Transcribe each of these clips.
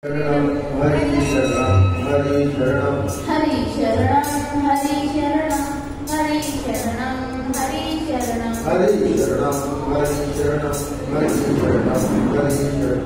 शरणं हरि शरणं हरि शरणं हरि शरणं हरि शरणं हरि शरणं हरि शरणं हरि शरणं हरि शरणं हरि शरणं हरि शरणं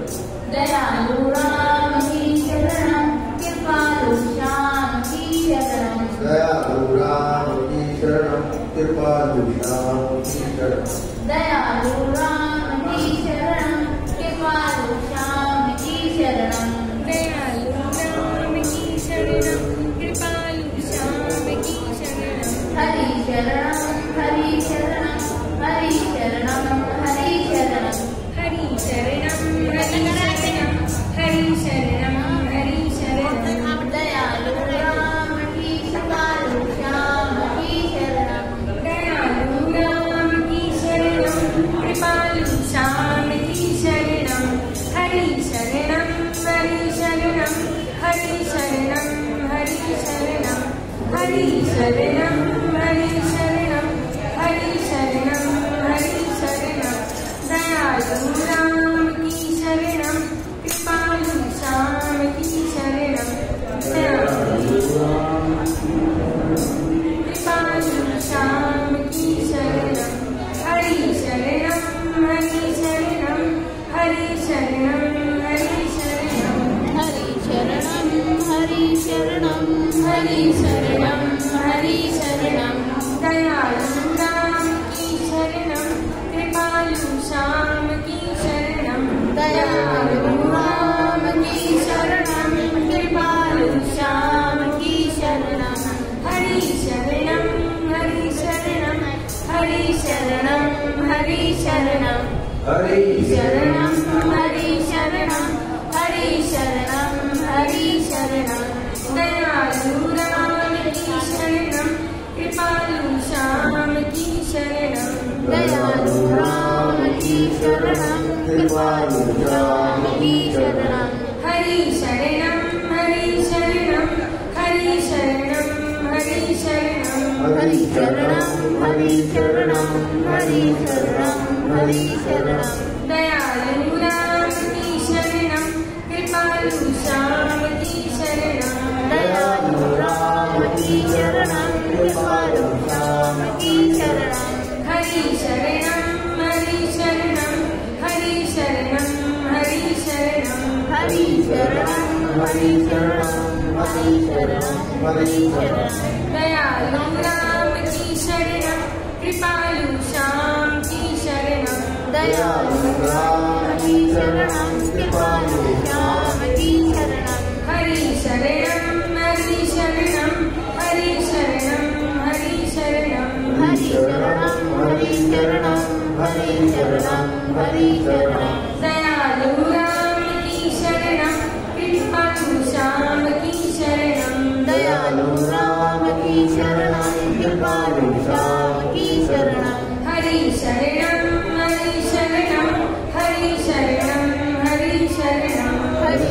दयालु राम की शरणं कृपालु श्याम की शरणं दयालु राम की शरणं कृपालु श्याम की शरणं दयालु राम की शरणं कृपालु श्याम की शरणं दयालु राम की शरणं कृपालु श्याम की शरणं हरि शरणं हरि शरणं हरि शरणं हरि शरणं हरि शरणं हरि शरणं हरि शरणं दयालु राम की कृपालु श्याम की शरणं दयालु राम की शरणं कृपालु श्याम की शरणं हरि शरणं हरि शरणं हरि शरणं हरि शरणं हरि शरणं हरि शरणं हरि शरणं हरि शरणं दयालु राम की शरणं कृपालु श्याम की शरणं दयालु कृपालु श्याम की शरणं हरि शरणं हरि शरणं हरि शरणं हरि शरणं हरि शरणं हरि शरणं हरि शरणं हरि शरणं दयालु राम की शरणं कृपालु श्याम की शरणं दयालु राम की शरणं कृपालु श्याम की शरणं हरि शरणं हरि शरणं हरि शरणं हरि शरणं हरि शरणं हरि शरणं हरि शरणं हरि शरणं दयालु राम की शरणं कृपालु श्याम की शरणं दयालु राम की शरणं कृपालु श्याम की शरणं हरि शरणं हरि शरणं हरि शरणं हरि शरणं हरि शरणं हरि शरणं हरि शरणं हरि शरणं दयालु राम की शरणं कृपालु श्याम की शरणं दयालु राम की शरणं कृपालु श्याम की शरणं हरि शरणं हरि शरणं हरि शरणं हरि शरणं हरि शरणं हरि शरणं हरि शरणं हरि शरणं दयालु राम की शरणं कृपालु श्याम की शरणं दयालु राम की शरणं कृपालु श्याम की शरणं हरि शरणं हरि शरणं हरि शरणं हरि शरणं हरि शरणं हरि शरणं हरि शरणं हरि शरणं दयालु राम की शरणं कृपालु श्याम की शरणं दयालु राम की शरणं कृपालु श्याम की शरणं हरि शरणं हरि शरणं हरि शरणं हरि शरणं हरि शरणं हरि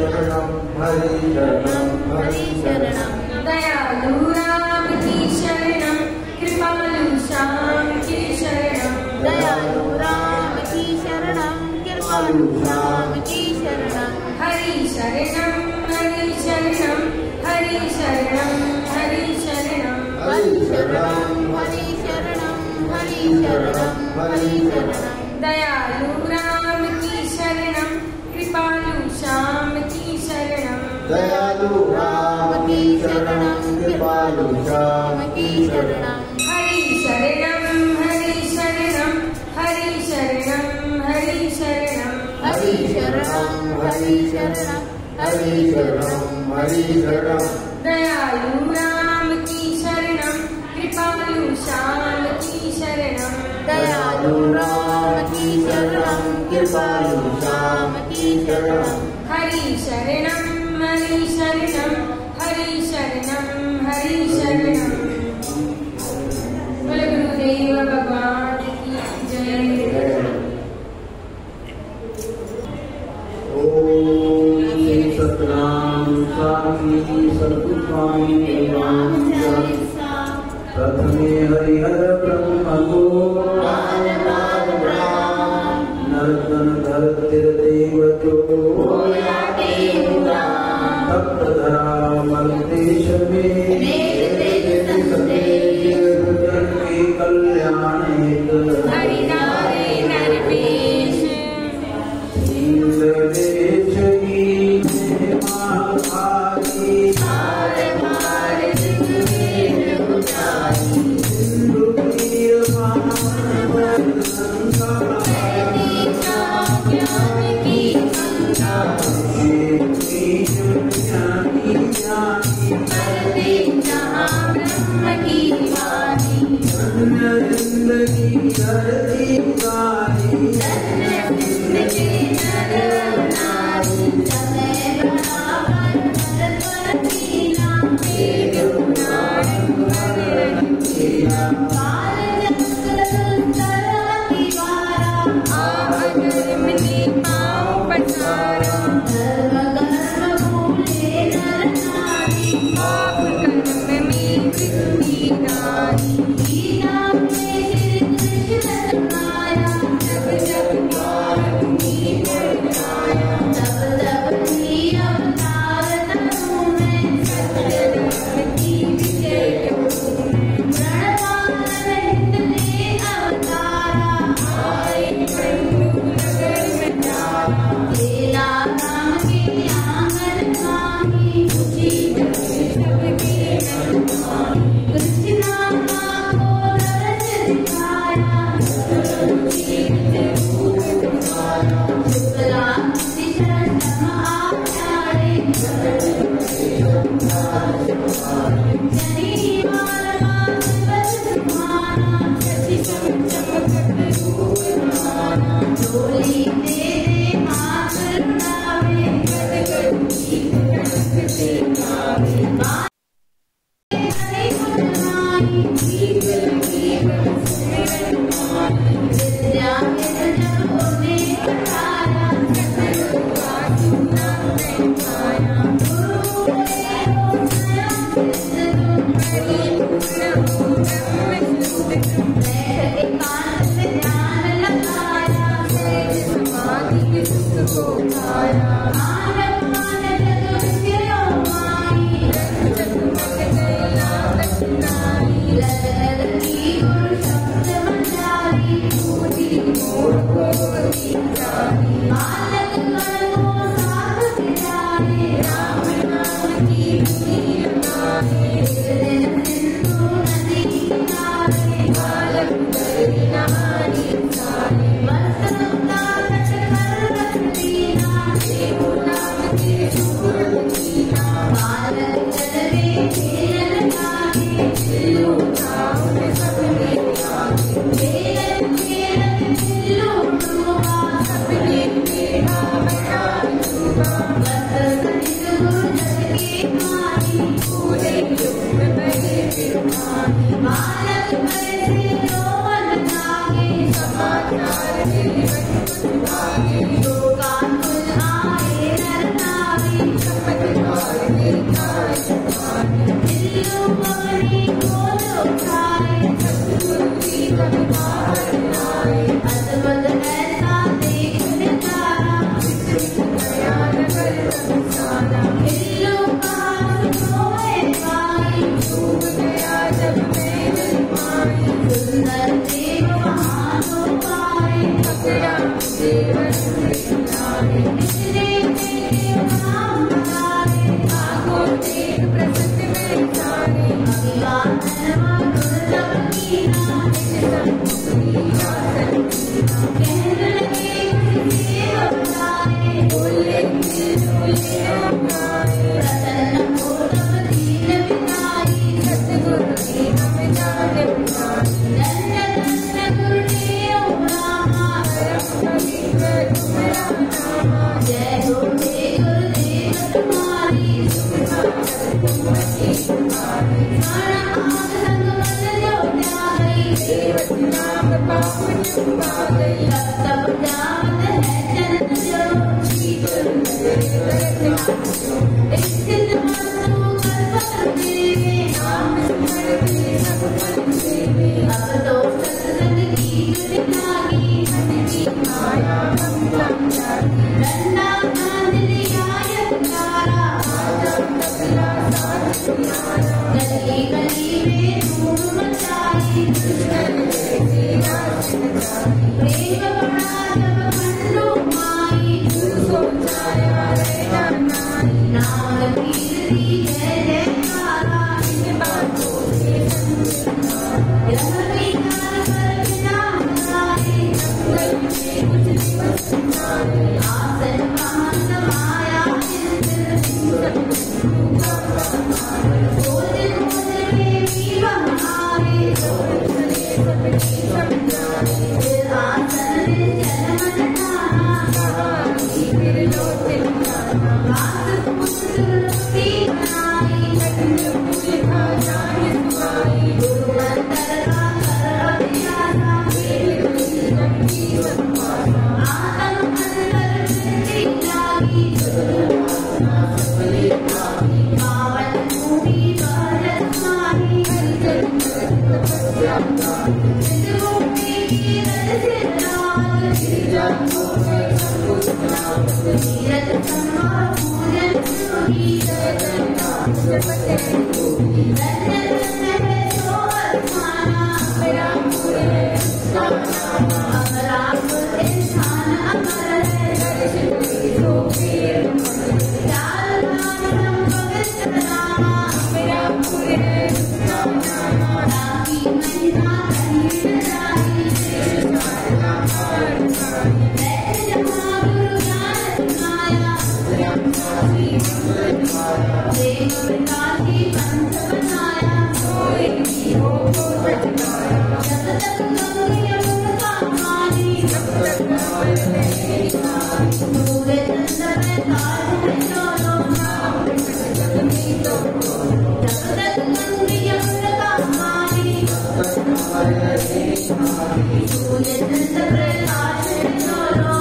शरणं हरि शरणं हरि शरणं दयालु राम की शरणं कृपालु श्याम की शरणं दयालु राम की शरणं कृपालु श्याम की शरणं हरि शरणं हरि शरणं हरि शरणं हरि शरणं हरि शरणं हरि शरणं हरि शरणं हरि शरणं दयालु राम की शरणं कृपालु श्याम की शरणं दयालु राम की शरणं कृपालु श्याम की शरणं हरि शरणं हरि शरणं हरि शरणं हरि शरणं हरि शरणं हरि शरणं हरि शरणं हरि शरणं दयालु राम की शरणं कृपालु श्याम की शरणं दयालु राम की शरणं कृपालु श्याम की शरणं हरि शरणं हरि शरणं हरि शरणं हरि शरणं बोलो गुरुदेव भगवान की जय। ओम श्री सतनाम स्वामी सद्गुरु स्वामी देवानंद प्रथमे हरिहर ब्रह्म को नर्तन धर देवता जो तप्तधरा मलदेश में की कल्याण हरिनारे नरपेश इंद्रदेश की महाभारी हार हार दिग्वेद उतारी इंद्रवीर महाबलसंगा ज्ञान की गंगा ज्ञानी ज्ञानी करते जहाँ ब्रह्म की वाणी जिंदगी धरती गाली धन्य जिंदगी नर नारी समय बराबर पर कीना वेद पुराण कीना काल चक्र तरती वारा आगर मिली पाँव पसारा धर्म कर्म भूले नर नारी पाप कर्म में वृद्धि नारी गीता में श्री कृष्ण समाया जब जब पार्वती परमाया तब तब ही अवतार तनु में सत्य धर्म की विजय प्रणपालन ने अवतारा आए बंधु नगर में जाना लीला राम के आंगन स्वामी खुशी सबके नरवानी कृष्णा को दर्श दिखाया शुक्ला दिशा आचार्य शनिवार बस सुहाना शशि चमचमक रूप माना डोली दे माँ करुणावे गद गद गीत गणपति गावे हरे गुणगानी गीत गीत सुमिरन मानी विद्या जब उन्हें पढ़ाया सकल वासु नाम पाया गुरु देवो स्वयं सिद्ध हरि पूर्ण ब्रह्म शुद्ध बैठ एकांत में ध्यान लगाया सहज समाधि के सुख को पाया आनंद मानत तुझ्यो माई रंग जगमग दैला दक्षिणाई लल की गुरु शब्द मंडारी पूरी मोर को विचारी बालक करो साथ बिचारे राम नाम की धुनी लगाए दिन सिंधु नदी किनारे बालक कर नारी सारे वस्त्र उतारत कर रख दीना देव नाम के सुर कीना बालक चले खेल लागे दिलो नाम सब में आगे खेल खेल दिलो डूबा सबने देखा बड़ा डूबा वस्त्र सहित गुरु जग के मानी पूरे युग में बहे बिरहानी बालक कैसे रोवन लागे समाचार जीवन कुछ आगे लोकाकुल आए नर नारी चमत्कार दिखाए दिलो मगनी बोल उठाए सतगुरु की बाहर आए अद्भुत ऐसा देख नजारा बयान कर संसारा दिलो का सोए पाई डूब गया जब मैं दिल पाई सुंदर देव महान पाए पकड़ा जीवन लाए इसने मेरे नाम बताए आगो देख प्रसन्न में सारे अभिवादन दुर्लभ कीना कहने लगे किसी अवतारे बोले प्रसन्न हो तब दीन बिताई सतगुरु की हम जान बिताई धन्य धन्य गुरुदेव ब्रह्मा तुम्हारा नामा जय हो हे गुरुदेव तुम्हारी सुखा तुम्हारी तुम्हारी माना आग संग मन जो त्यागी देवत नाम पावन पा गई तब जावत है जन्म जो शीतल एक दिन मानो कल्पत देवे नाम स्मरते सब मन देवे अब तो सत्संग की दुनिया की मन की माया हम जागी गली गली में धूम मचाई प्रेम बड़ा जब खंडो माई नाम कीर्ति जय जयकारा यह विचार कर बिना हमारे आसन कहाँ समाया बोल के भी बहारे फिर आसन जन्म ठाना बात पुत्री बनाई गुरु मंत्र का कर अभ्यासा आत्म अंतर वृत्ति जागी पावन भूमि भारत माही सिद्धभूमि की रज तीरथ सम्मा पूजन योगी अमरापुर इंसान अमर है चार धाम पवित्र रामा राखी महिमा कहीं जाई बैठ जहाँ गुरु ज्ञान सुनाया प्रेम विकासी पंथ बनाया जब तक गंगे यमुना पानी पूरे चंद्र में ताज है चोलो जब तक गंगे यमुना पानी पूरे चंद्र में ताज है चोलो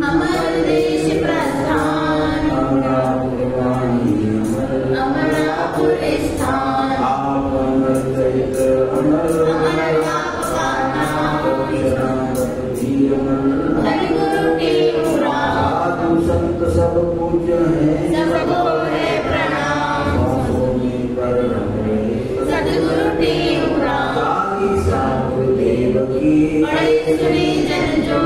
अमर देश प्रस्थान अमरापुर स्थान अमर बाप का नाम हरि गुरु टेमुरा साधु संत सब पूज्य हैं सबको है प्रणाम सद्गुरु टेमुरा बड़े सुने जन जो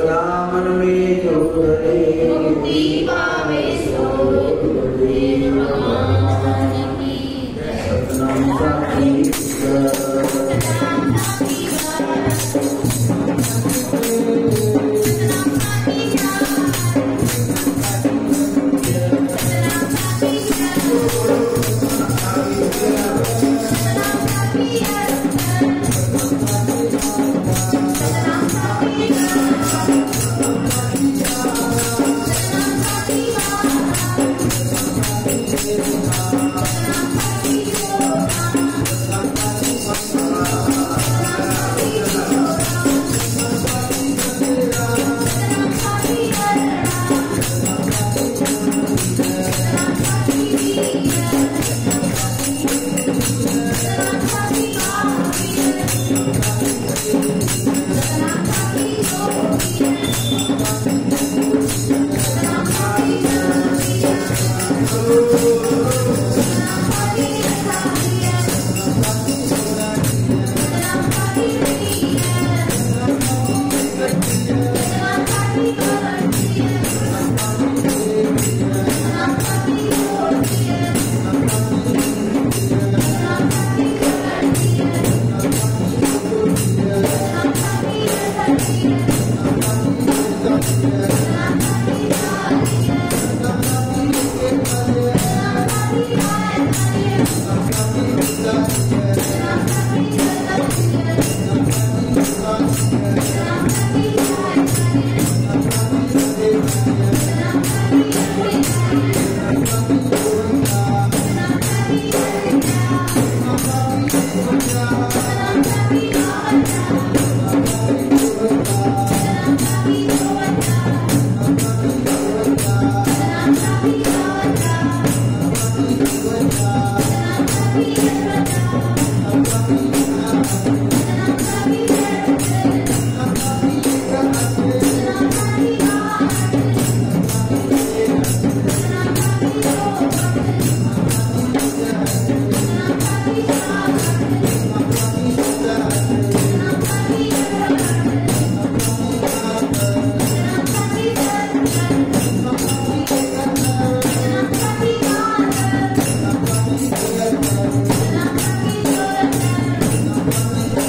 रामन में जो करे मुक्ति पावे सो भगवान की सतनाम साखी सतनाम साखी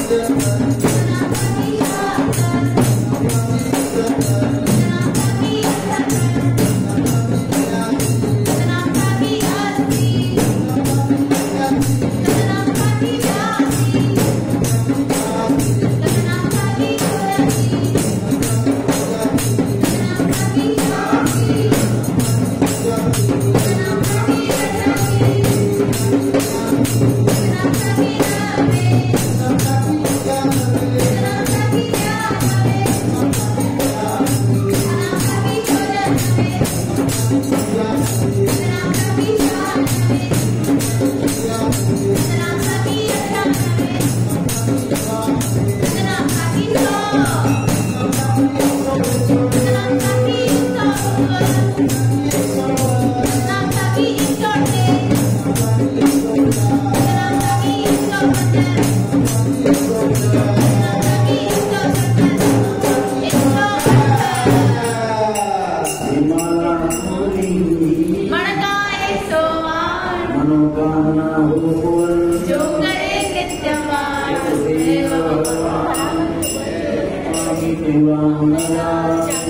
जो करेंगे जवान